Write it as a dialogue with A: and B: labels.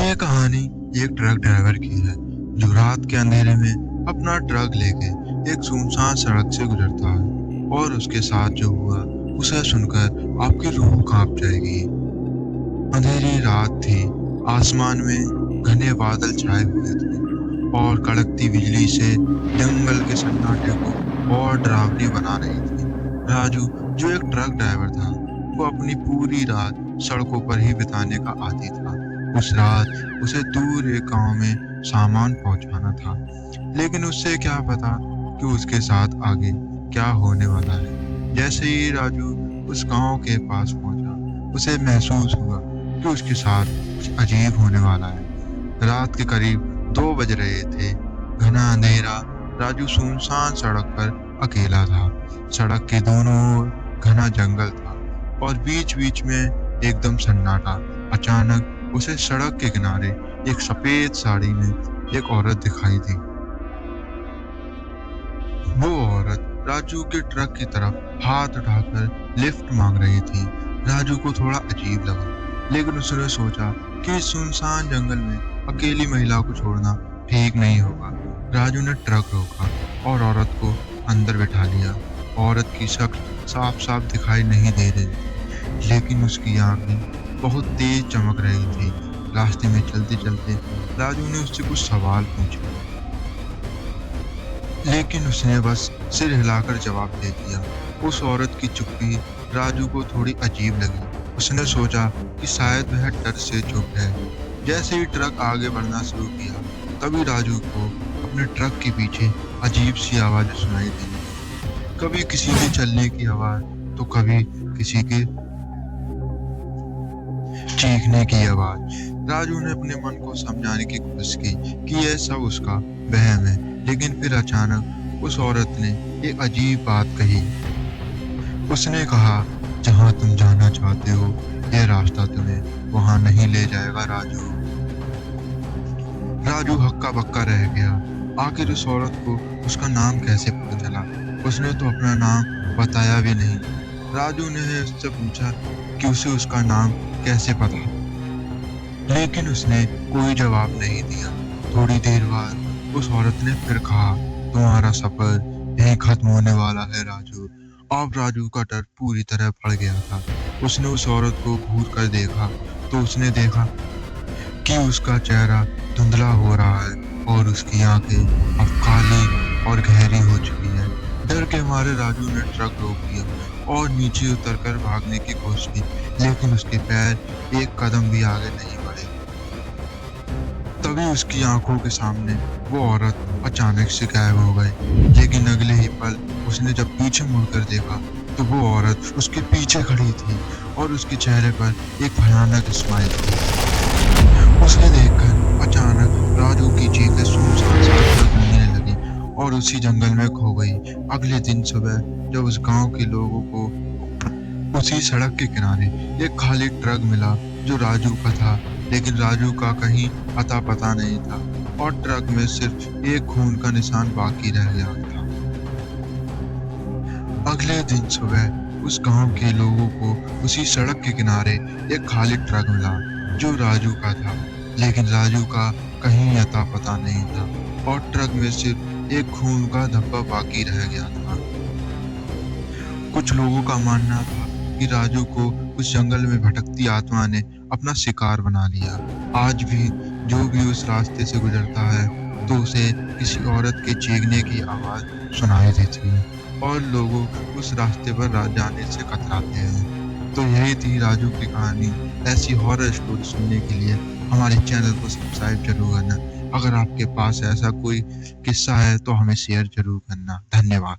A: ये कहानी एक ट्रक ड्राइवर की है जो रात के अंधेरे में अपना ट्रक लेके एक सुनसान सड़क से गुजरता है और उसके साथ जो हुआ उसे सुनकर आपकी रूह कांप जाएगी। अंधेरी रात थी, आसमान में घने बादल छाए हुए थे और कड़कती बिजली से जंगल के सन्नाटे को और डरावनी बना रही थी। राजू, जो एक ट्रक ड्राइवर था, वो अपनी पूरी रात सड़कों पर ही बिताने का आदी था। उस रात उसे दूर एक गांव में सामान पहुंचाना था, लेकिन उससे क्या पता कि उसके साथ आगे क्या होने वाला है। जैसे ही राजू उस गांव के पास पहुंचा, उसे महसूस हुआ कि उसके साथ कुछ अजीब होने वाला है। रात के करीब 2 बज रहे थे। घना अंधेरा, राजू सुनसान सड़क पर अकेला था। सड़क के दोनों ओर घना जंगल था और बीच बीच में एकदम सन्नाटा। अचानक उसे सड़क के किनारे एक सफेद साड़ी में एक औरत दिखाई दी। वो औरत राजू के ट्रक की तरफ हाथ उठाकर लिफ्ट मांग रही थी। राजू को थोड़ा अजीब लगा, लेकिन उसने सोचा कि इस सुनसान जंगल में अकेली महिला को छोड़ना ठीक नहीं होगा। राजू ने ट्रक रोका और औरत को अंदर बैठा लिया। औरत की शक्ल साफ साफ दिखाई नहीं दे रही थी, लेकिन उसकी आंखें बहुत तेज चमक रही थी। रास्ते में चलते चलते राजू ने उससे कुछ सवाल पूछे, लेकिन उसने बस सिर हिलाकर जवाब दे दिया। उस औरत की चुप्पी राजू को थोड़ी अजीब लगी। उसने सोचा कि शायद वह डर से चुप है। जैसे ही ट्रक आगे बढ़ना शुरू किया, तभी राजू को अपने ट्रक के पीछे अजीब सी आवाज़ें सुनाई दी। कभी किसी के चलने की आवाज़, तो कभी किसी के चीखने की आवाज़। राजू ने अपने मन को समझाने की कोशिश की कि यह सब उसका वहम है, लेकिन फिर अचानक उस औरत ने एक अजीब बात कही। उसने कहा, जहां तुम जाना चाहते हो, यह रास्ता तुम्हें वहां नहीं ले जाएगा। राजू हक्का बक्का रह गया। आखिर उस औरत को उसका नाम कैसे पता चला? उसने तो अपना नाम बताया भी नहीं। राजू ने उससे पूछा कि उसे उसका नाम कैसे पता, लेकिन उसने कोई जवाब नहीं दिया। थोड़ी देर बाद उस औरत ने फिर कहा, तुम्हारा सफर यहीं खत्म होने वाला है राजू। अब राजू का डर पूरी तरह बढ़ गया था। उसने उस औरत को घूर कर देखा तो उसने देखा कि उसका चेहरा धुंधला हो रहा है और उसकी आंखें अब काली और गहरी हो चुकी है। डर के मारे राजू ने ट्रक रोक दिया और नीचे उतरकर भागने की कोशिश की, लेकिन उसके पैर एक कदम भी आगे नहीं बढ़े। तभी उसकी आंखों के सामने वो औरत अचानक से गायब हो गई। लेकिन अगले ही पल उसने जब पीछे मुड़कर देखा तो वो औरत उसके पीछे खड़ी थी और उसके चेहरे पर एक भयानक स्माइल थी। उसे देखकर अचानक राजू की चीखें सुनसान सड़क पर गूंजने लगी और उसी जंगल में खो गई। अगले दिन सुबह जब उस गांव के लोगों को उसी सड़क के किनारे एक खाली ट्रक मिला जो राजू का था, लेकिन राजू का कहीं अता पता नहीं था और ट्रक में सिर्फ एक खून का निशान बाकी रह गया था। अगले दिन सुबह उस गांव के लोगों को उसी सड़क के किनारे एक खाली ट्रक मिला जो राजू का था, लेकिन राजू का कहीं अता पता नहीं था और ट्रक में सिर्फ एक खून का धब्बा बाकी रह गया था। कुछ लोगों का मानना था कि राजू को उस जंगल में भटकती आत्मा ने अपना शिकार बना लिया। आज भी जो भी उस रास्ते से गुजरता है तो उसे किसी औरत के चीखने की आवाज सुनाई देती है और लोगों उस रास्ते पर जाने से कतराते हैं। तो यही थी राजू की कहानी। ऐसी हॉरर स्टोरी सुनने के लिए हमारे चैनल को सब्सक्राइब जरूर करना। अगर आपके पास ऐसा कोई किस्सा है तो हमें शेयर जरूर करना। धन्यवाद।